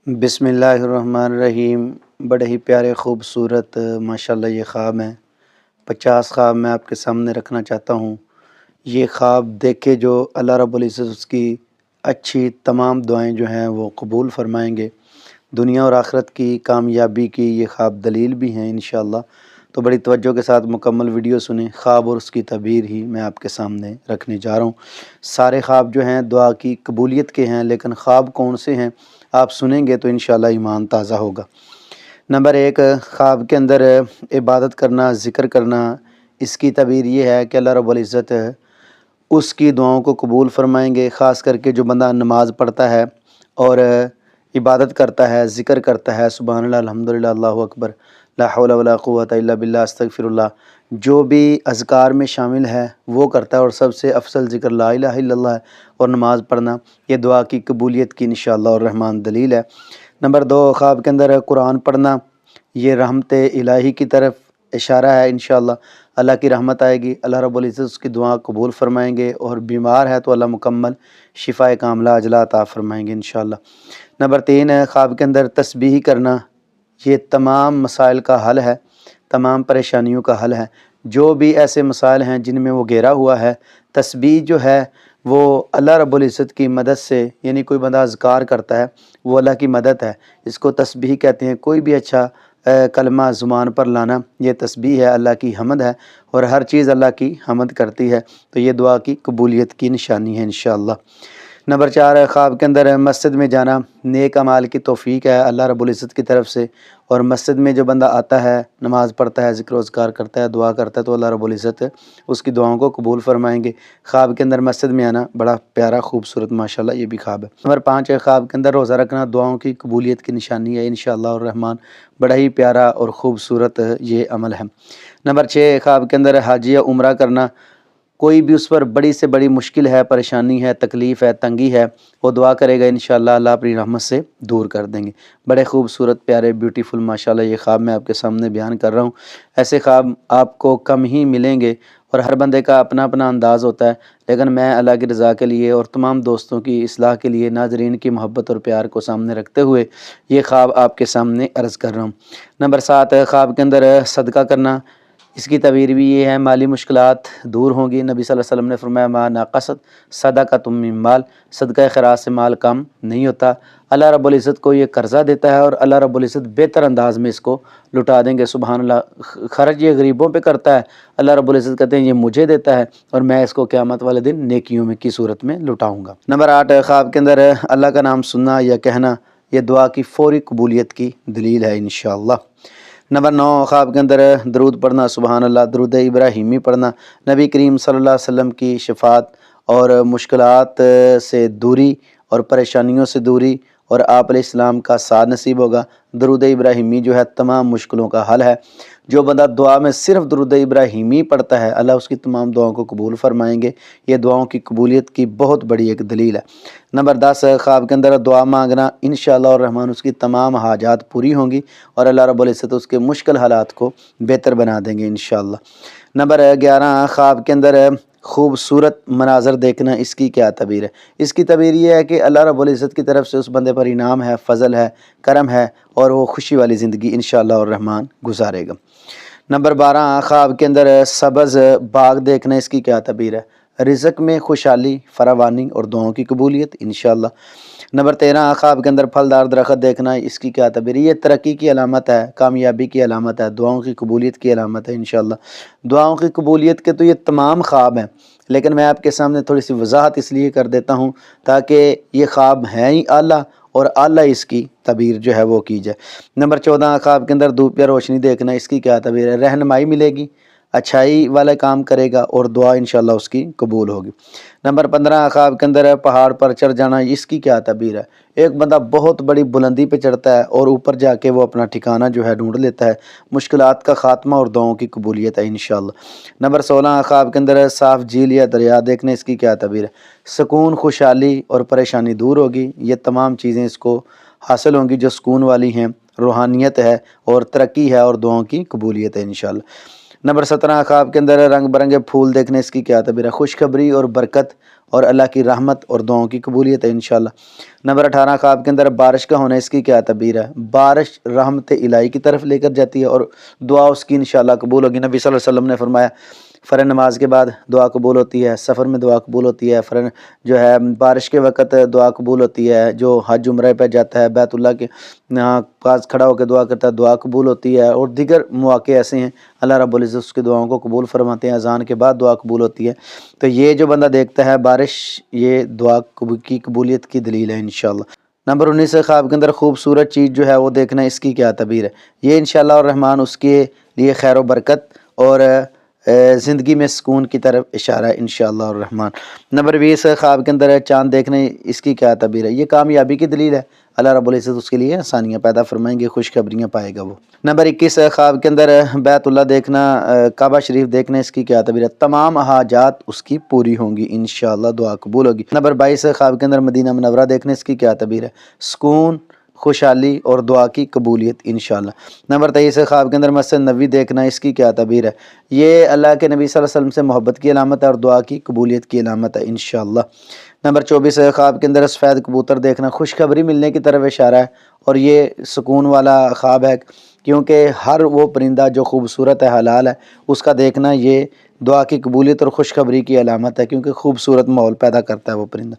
بسم اللہ الرحمن الرحیم۔ بڑے ہی پیارے خوبصورت ماشاءاللہ یہ خواب ہیں۔ 50 خواب میں آپ کے سامنے رکھنا چاہتا ہوں۔ یہ خواب دیکھ کے جو اللہ رب العزت اس کی اچھی تمام دعائیں جو ہیں وہ قبول فرمائیں گے، دنیا اور آخرت کی کامیابی کی یہ خواب دلیل بھی ہیں انشاءاللہ۔ تو بڑی توجہ کے ساتھ مکمل ویڈیو سنیں۔ خواب اور اس کی تعبیر ہی میں آپ کے سامنے رکھنے جا رہا ہوں۔ سارے خواب جو ہیں دعا کی قبولیت کے ہیں، لیکن خواب کون سے ہیں آپ سنیں گے تو انشاءاللہ ایمان تازہ ہوگا۔ نمبر 1، خواب کے اندر عبادت کرنا، ذکر کرنا۔ اس کی تعبیر یہ ہے کہ اللہ رب العزت اس کی دعاؤں کو قبول فرمائیں گے، خاص کر کے جو بندہ نماز پڑھتا ہے اور عبادت کرتا ہے، ذکر کرتا ہے، سبحان اللہ، الحمدللہ، اللہ اکبر، لا حول ولا قوت الا باللہ، استغفر اللہ، جو بھی اذکار میں شامل ہے وہ کرتا ہے، اور سب سے افضل ذکر لا الہ الا اللہ ہے، اور نماز پڑھنا یہ دعا کی قبولیت کی انشاءاللہ الرحمن دلیل ہے۔ نمبر 2، خواب کے اندر قرآن پڑھنا، یہ رحمت الہی کی طرف اشارہ ہے انشاءاللہ۔ اللہ کی رحمت آئے گی، اللہ رب العزت اس کی دعا قبول فرمائیں گے، اور بیمار ہے تو اللہ مکمل شفا کاملہ عاجلہ عطا فرمائیں گے انشاءاللہ۔ نمبر 3 ہے خواب کے اندر تسبیح کرنا، یہ تمام مسائل کا حل ہے، تمام پریشانیوں کا حل ہے۔ جو بھی ایسے مسائل ہیں جن میں وہ گھیرا ہوا ہے، تسبیح جو ہے وہ اللہ رب العزت کی مدد سے، یعنی کوئی بندہ اذکار کرتا ہے وہ اللہ کی مدد ہے، اس کو تسبیح کہتے ہیں۔ کوئی بھی اچھا کلمہ زبان پر لانا یہ تسبیح ہے، اللہ کی حمد ہے، اور ہر چیز اللہ کی حمد کرتی ہے، تو یہ دعا کی قبولیت کی نشانی ہے انشاءاللہ۔ نمبر 4 ہے خواب کے اندر مسجد میں جانا، نیک اعمال کی توفیق ہے اللہ رب العزت کی طرف سے، اور مسجد میں جو بندہ آتا ہے، نماز پڑھتا ہے، ذکر و اذکار کرتا ہے، دعا کرتا ہے، تو اللہ رب العزت اس کی دعاؤں کو قبول فرمائیں گے۔ خواب کے اندر مسجد میں آنا بڑا پیارا خوبصورت ماشاءاللہ یہ بھی خواب ہے۔ نمبر 5 ہے خواب کے اندر روزہ رکھنا، دعاؤں کی قبولیت کی نشانی ہے انشاءاللہ الرحمن، بڑا ہی پیارا اور خوبصورت یہ عمل ہے۔ نمبر 6 خواب کے اندر حج یا عمرہ کرنا، کوئی بھی اس پر بڑی سے بڑی مشکل ہے، پریشانی ہے، تکلیف ہے، تنگی ہے، وہ دعا کرے گا انشاءاللہ اللہ اپنی رحمت سے دور کر دیں گے۔ بڑے خوبصورت پیارے بیوٹیفل ماشاءاللہ یہ خواب میں آپ کے سامنے بیان کر رہا ہوں۔ ایسے خواب آپ کو کم ہی ملیں گے، اور ہر بندے کا اپنا اپنا انداز ہوتا ہے، لیکن میں اللہ کی رضا کے لیے اور تمام دوستوں کی اصلاح کے لیے، ناظرین کی محبت اور پیار کو سامنے رکھتے ہوئے یہ خواب آپ کے سامنے عرض کر رہا ہوں۔ نمبر 7 خواب کے اندر صدقہ کرنا، اس کی تعبیر بھی یہ ہے مالی مشکلات دور ہوں گی۔ نبی صلی اللہ علیہ وسلم نے فرمایا ما ناقصت صدقۃ من مال، صدقہ خیرات سے مال کم نہیں ہوتا۔ اللہ رب العزت کو یہ قرضہ دیتا ہے، اور اللہ رب العزت بہتر انداز میں اس کو لٹا دیں گے، سبحان اللہ۔ خرچ یہ غریبوں پہ کرتا ہے، اللہ رب العزت کہتے ہیں یہ مجھے دیتا ہے، اور میں اس کو قیامت والے دن نیکیوں میں کی صورت میں لٹاؤں گا۔ نمبر 8 خواب کے اندر اللہ کا نام سننا یا کہنا، یہ دعا کی فوری قبولیت کی دلیل ہے انشاءاللہ۔ نمبر 9 خواب کے اندر درود پڑھنا، سبحان اللہ، درود ابراہیمی پڑھنا، نبی کریم صلی اللہ علیہ وسلم کی شفاعت اور مشکلات سے دوری اور پریشانیوں سے دوری، اور آپ علیہ السلام کا ساتھ نصیب ہوگا۔ درود ابراہیمی جو ہے تمام مشکلوں کا حل ہے۔ جو بندہ دعا میں صرف درود ابراہیمی پڑھتا ہے، اللہ اس کی تمام دعاؤں کو قبول فرمائیں گے۔ یہ دعاؤں کی قبولیت کی بہت بڑی ایک دلیل ہے۔ نمبر 10 خواب کے اندر دعا مانگنا، انشاءاللہ الرحمن اس کی تمام حاجات پوری ہوں گی، اور اللہ رب العزت اس کے مشکل حالات کو بہتر بنا دیں گے انشاءاللہ۔ نمبر 11 خواب کے اندر خوبصورت مناظر دیکھنا، اس کی کیا تعبیر ہے؟ اس کی تعبیر یہ ہے کہ اللہ رب العزت کی طرف سے اس بندے پر انعام ہے، فضل ہے، کرم ہے، اور وہ خوشی والی زندگی انشاءاللہ الرحمن گزارے گا۔ نمبر 12 خواب کے اندر سبز باغ دیکھنا، اس کی کیا تعبیر ہے؟ رزق میں خوشحالی، فراوانی اور دعاؤں کی قبولیت انشاءاللہ۔ نمبر 13 خواب کے اندر پھلدار درخت دیکھنا، اس کی کیا تعبیر ہے؟ یہ ترقی کی علامت ہے، کامیابی کی علامت ہے، دعاؤں کی قبولیت کی علامت ہے انشاءاللہ۔ دعاؤں کی قبولیت کے تو یہ تمام خواب ہیں، لیکن میں آپ کے سامنے تھوڑی سی وضاحت اس لیے کر دیتا ہوں تاکہ یہ خواب ہیں ہی اعلیٰ، اور اعلیٰ اس کی تعبیر جو ہے وہ کی جائے۔ نمبر 14 خواب کے اندر دھوپ یا روشنی دیکھنا، اس کی کیا تعبیر ہے؟ رہنمائی ملے گی، اچھائی والا کام کرے گا، اور دعا انشاءاللہ اس کی قبول ہوگی۔ نمبر 15 خواب کے اندر پہاڑ پر چڑھ جانا، اس کی کیا تعبیر ہے؟ ایک بندہ بہت بڑی بلندی پہ چڑھتا ہے، اور اوپر جا کے وہ اپنا ٹھکانہ جو ہے ڈھونڈ لیتا ہے، مشکلات کا خاتمہ اور دعاؤں کی قبولیت ہے انشاءاللہ۔ نمبر 16 خواب کے اندر صاف جھیل یا دریا دیکھنے، اس کی کیا تعبیر ہے؟ سکون، خوشحالی اور پریشانی دور ہوگی، یہ تمام چیزیں اس کو حاصل ہوں گی جو سکون والی ہیں، روحانیت ہے اور ترقی ہے اور دعاؤں کی قبولیت ہے انشاءاللہ۔ نمبر 17 خواب کے اندر رنگ برنگے پھول دیکھنے، اس کی کیا تعبیر ہے؟ خوشخبری اور برکت اور اللہ کی رحمت اور دعاؤں کی قبولیت ہے انشاءاللہ۔ نمبر 18 خواب کے اندر بارش کا ہونا، اس کی کیا تعبیر ہے؟ بارش رحمت الہی کی طرف لے کر جاتی ہے اور دعا اس کی انشاءاللہ قبول ہوگی۔ نبی صلی اللہ علیہ وسلم نے فرمایا فرض نماز کے بعد دعا قبول ہوتی ہے، سفر میں دعا قبول ہوتی ہے، جو ہے بارش کے وقت دعا قبول ہوتی ہے، جو حج عمرہ پہ جاتا ہے بیت اللہ کے پاس کھڑا ہو کے دعا کرتا ہے دعا قبول ہوتی ہے، اور دیگر مواقع ایسے ہیں اللہ رب العزت اس کی دعاؤں کو قبول فرماتے ہیں، اذان کے بعد دعا قبول ہوتی ہے۔ تو یہ جو بندہ دیکھتا ہے بارش، یہ دعا کی قبولیت کی دلیل ہے انشاءاللہ۔ نمبر 19 خواب کے اندر خوبصورت چیز جو ہے وہ دیکھنا، اس کی کیا تعبیر ہے؟ یہ انشاءاللہ الرحمن اس کے لیے خیر و برکت اور زندگی میں سکون کی طرف اشارہ ہے انشاءاللہ الرحمن۔ نمبر 20 خواب کے اندر چاند دیکھنے، اس کی کیا تعبیر ہے؟ یہ کامیابی کی دلیل ہے، اللہ رب العزت اس کے لیے آسانیاں پیدا فرمائیں گے، خوشخبریاں پائے گا وہ۔ نمبر 21 خواب کے اندر بیت اللہ دیکھنا، کعبہ شریف دیکھنا، اس کی کیا تعبیر ہے؟ تمام حاجات اس کی پوری ہوں گی انشاءاللہ، دعا قبول ہوگی۔ نمبر 22 خواب کے اندر مدینہ منورہ دیکھنا، اس کی کیا تعبیر ہے؟ سکون، خوشحالی اور دعا کی قبولیت انشاءاللہ۔ نمبر 23 خواب کے اندر مسجد نبوی دیکھنا، اس کی کیا تعبیر ہے؟ یہ اللہ کے نبی صلی اللہ علیہ وسلم سے محبت کی علامت ہے اور دعا کی قبولیت کی علامت ہے انشاءاللہ۔ نمبر 24 خواب کے اندر سفید کبوتر دیکھنا، خوشخبری ملنے کی طرف اشارہ ہے، اور یہ سکون والا خواب ہے، کیونکہ ہر وہ پرندہ جو خوبصورت ہے، حلال ہے، اس کا دیکھنا یہ دعا کی قبولیت اور خوشخبری کی علامت ہے، کیونکہ خوبصورت ماحول پیدا کرتا ہے وہ پرندہ۔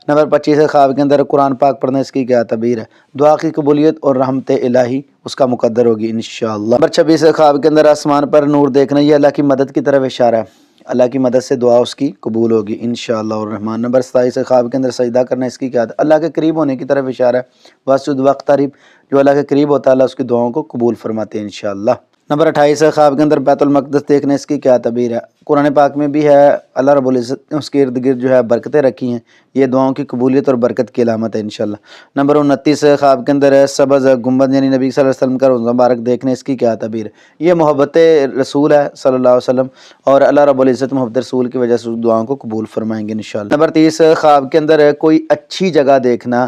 نمبر 25 خواب کے اندر قرآن پاک پڑھنا، اس کی کیا تعبیر ہے؟ دعا کی قبولیت اور رحمت الہی اس کا مقدر ہوگی انشاءاللہ۔ نمبر 26 خواب کے اندر آسمان پر نور دیکھنا، یہ اللہ کی مدد کی طرف اشارہ ہے، اللہ کی مدد سے دعا اس کی قبول ہوگی انشاءاللہ الرحمن۔ نمبر 27 خواب کے اندر سجدہ کرنا، اس کی کیا ہے؟ اللہ کے قریب ہونے کی طرف اشارہ ہے، واسجد واقترب، جو اللہ کے قریب ہوتا ہے اللہ اس کی دعاؤں کو قبول فرماتے ہیں انشاءاللہ۔ نمبر 28 خواب کے اندر بیت المقدس دیکھنا، اس کی کیا تعبیر ہے؟ قرآن پاک میں بھی ہے، اللہ رب العزت نے اس کے ارد گرد جو ہے برکتیں رکھی ہیں، یہ دعاؤں کی قبولیت اور برکت کی علامت ہے انشاءاللہ۔ نمبر 29 خواب کے اندر سبز گنبد یعنی نبی صلی اللہ علیہ وسلم کا روضہ مبارک دیکھنا، اس کی کیا تعبیر ہے؟ یہ محبت رسول ہے صلی اللہ علیہ وسلم، اور اللہ رب العزت محبت رسول کی وجہ سے دعاؤں کو قبول فرمائیں گے انشاءاللہ۔ نمبر 30 خواب کے اندر کوئی اچھی جگہ دیکھنا،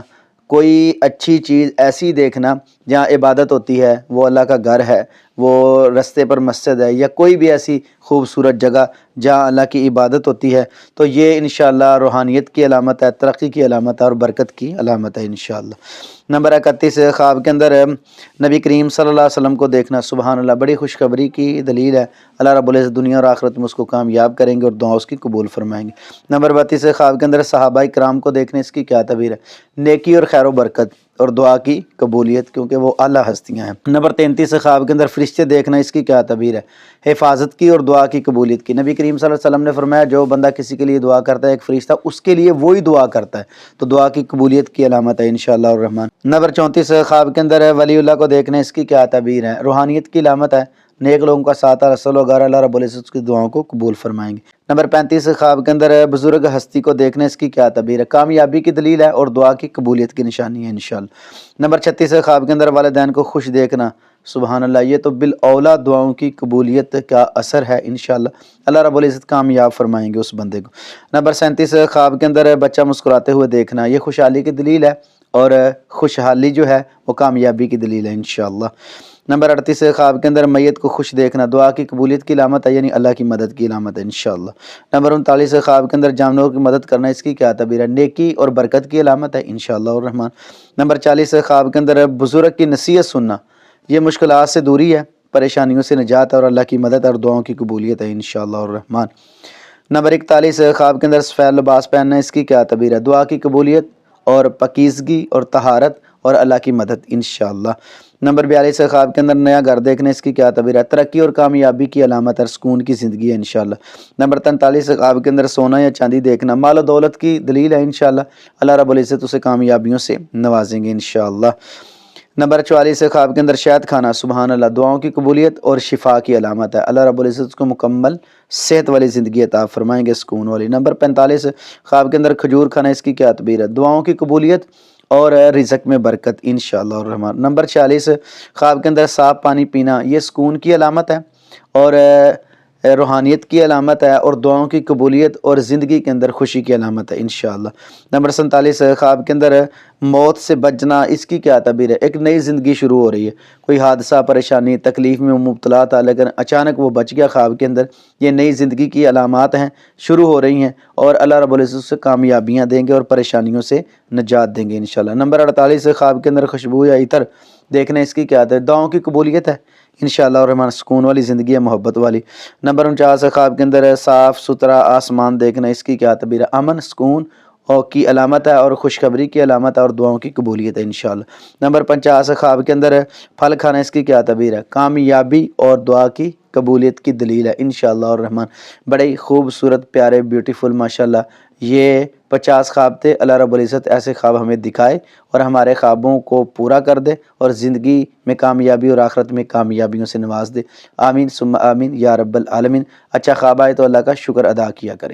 کوئی اچھی چیز ایسی دیکھنا جہاں عبادت ہوتی ہے، وہ اللہ کا گھر ہے، وہ رستے پر مسجد ہے، یا کوئی بھی ایسی خوبصورت جگہ جہاں اللہ کی عبادت ہوتی ہے، تو یہ انشاءاللہ روحانیت کی علامت ہے، ترقی کی علامت ہے اور برکت کی علامت ہے انشاءاللہ۔ نمبر 31 خواب کے اندر نبی کریم صلی اللہ علیہ وسلم کو دیکھنا، سبحان اللہ، بڑی خوشخبری کی دلیل ہے، اللہ رب العزت دنیا اور آخرت میں اس کو کامیاب کریں گے اور دعا اس کی قبول فرمائیں گے۔ نمبر 32 خواب کے اندر صحابہ کرام کو دیکھنے، اس کی کیا تعبیر ہے؟ نیکی اور خیر و برکت اور دعا کی قبولیت، کیونکہ وہ اعلیٰ ہستیاں ہیں۔ نمبر 33 خواب کے اندر فرشتے دیکھنا، اس کی کیا تعبیر ہے؟ حفاظت کی اور دعا کی قبولیت کی۔ نبی کریم صلی اللہ علیہ وسلم نے فرمایا جو بندہ کسی کے لیے دعا کرتا ہے ایک فرشتہ اس کے لیے وہی دعا کرتا ہے، تو دعا کی قبولیت کی علامت ہے انشاءاللہ الرحمن۔ نمبر 34 خواب کے اندر ولی اللہ کو دیکھنا، اس کی کیا تعبیر ہے؟ روحانیت کی علامت ہے، نیک لوگوں کا ساتھ رسول وغیرہ، اللہ رب العزت کی دعاؤں کو قبول فرمائیں گے۔ نمبر 35 خواب کے اندر بزرگ ہستی کو دیکھنا، اس کی کیا تعبیر ہے؟ کامیابی کی دلیل ہے اور دعا کی قبولیت کی نشانی ہے انشاءاللہ۔ نمبر 36 خواب کے اندر والدین کو خوش دیکھنا، سبحان اللہ، یہ تو بالاولیٰ دعاؤں کی قبولیت کا اثر ہے انشاءاللہ، اللہ رب العزت کامیاب فرمائیں گے اس بندے کو۔ نمبر 37 خواب کے اندر بچہ مسکراتے ہوئے دیکھنا، یہ خوشحالی کی دلیل ہے، اور خوشحالی جو ہے وہ کامیابی کی دلیل ہے انشاءاللہ۔ نمبر 38 خواب کے اندر میت کو خوش دیکھنا، دعا کی قبولیت کی علامت ہے، یعنی اللہ کی مدد کی علامت ہے انشاءاللہ۔ نمبر 39 خواب کے اندر جانوروں کی مدد کرنا، اس کی کیا تعبیر ہے؟ نیکی اور برکت کی علامت ہے انشاءاللہ الرحمن۔ نمبر 40 خواب کے اندر بزرگ کی نصیحت سننا، یہ مشکلات سے دوری ہے، پریشانیوں سے نجات اور اللہ کی مدد اور دعاؤں کی قبولیت ہے انشاءاللہ الرحمن۔ نمبر 41 خواب کے اندر سفید لباس پہننا، اس کی کیا تعبیر ہے؟ دعا کی قبولیت اور پاکیزگی اور طہارت اور اللہ کی مدد انشاءاللہ۔ نمبر 42 خواب کے اندر نیا گھر دیکھنا، اس کی کیا تعبیر ہے؟ ترقی اور کامیابی کی علامت ہے، سکون کی زندگی ہے انشاءاللہ۔ نمبر 43 خواب کے اندر سونا یا چاندی دیکھنا، مال و دولت کی دلیل ہے انشاءاللہ، اللہ رب العزت اسے کامیابیوں سے نوازیں گے انشاءاللہ۔ نمبر 44 خواب کے اندر شہد کھانا، سبحان اللہ، دعاؤں کی قبولیت اور شفا کی علامت ہے، اللہ رب العزت اس کو مکمل صحت والی زندگی عطا فرمائیں گے، سکون والی۔ نمبر 45 خواب کے اندر کھجور کھانا، اس کی کیا تعبیر ہے؟ دعاؤں کی قبولیت اور رزق میں برکت انشاءاللہ الرحمن۔ نمبر 46 خواب کے اندر صاف پانی پینا، یہ سکون کی علامت ہے اور روحانیت کی علامت ہے اور دعاؤں کی قبولیت اور زندگی کے اندر خوشی کی علامت ہے انشاءاللہ۔ نمبر 47 خواب کے اندر موت سے بچنا، اس کی کیا تعبیر ہے؟ ایک نئی زندگی شروع ہو رہی ہے، کوئی حادثہ، پریشانی، تکلیف میں مبتلا تھا لیکن اچانک وہ بچ گیا خواب کے اندر، یہ نئی زندگی کی علامات ہیں، شروع ہو رہی ہیں اور اللہ رب العزت سے کامیابیاں دیں گے اور پریشانیوں سے نجات دیں گے انشاءاللہ۔ نمبر 48 خواب کے اندر خوشبو یا عطر دیکھنا، اس کی کیا ہے؟ دعاؤں کی قبولیت ہے انشاءاللہ الرحمن، سکون والی زندگی ہے، محبت والی۔ نمبر 49 خواب کے اندر صاف ستھرا آسمان دیکھنا، اس کی کیا تعبیر ہے؟ امن، سکون اور کی علامت ہے اور خوشخبری کی علامت ہے اور دعاؤں کی قبولیت ہے انشاءاللہ۔ نمبر 50 خواب کے اندر پھل کھانا، اس کی کیا تعبیر ہے؟ کامیابی اور دعا کی قبولیت کی دلیل ہے انشاءاللہ الرحمن۔ بڑے ہی خوبصورت، پیارے، بیوٹیفل ماشاءاللہ یہ 50 خواب تھے۔ اللہ رب العزت ایسے خواب ہمیں دکھائے اور ہمارے خوابوں کو پورا کر دے اور زندگی میں کامیابی اور آخرت میں کامیابیوں سے نواز دے، آمین ثم آمین یا رب العالمین۔ اچھا خواب آئے تو اللہ کا شکر ادا کیا کریں۔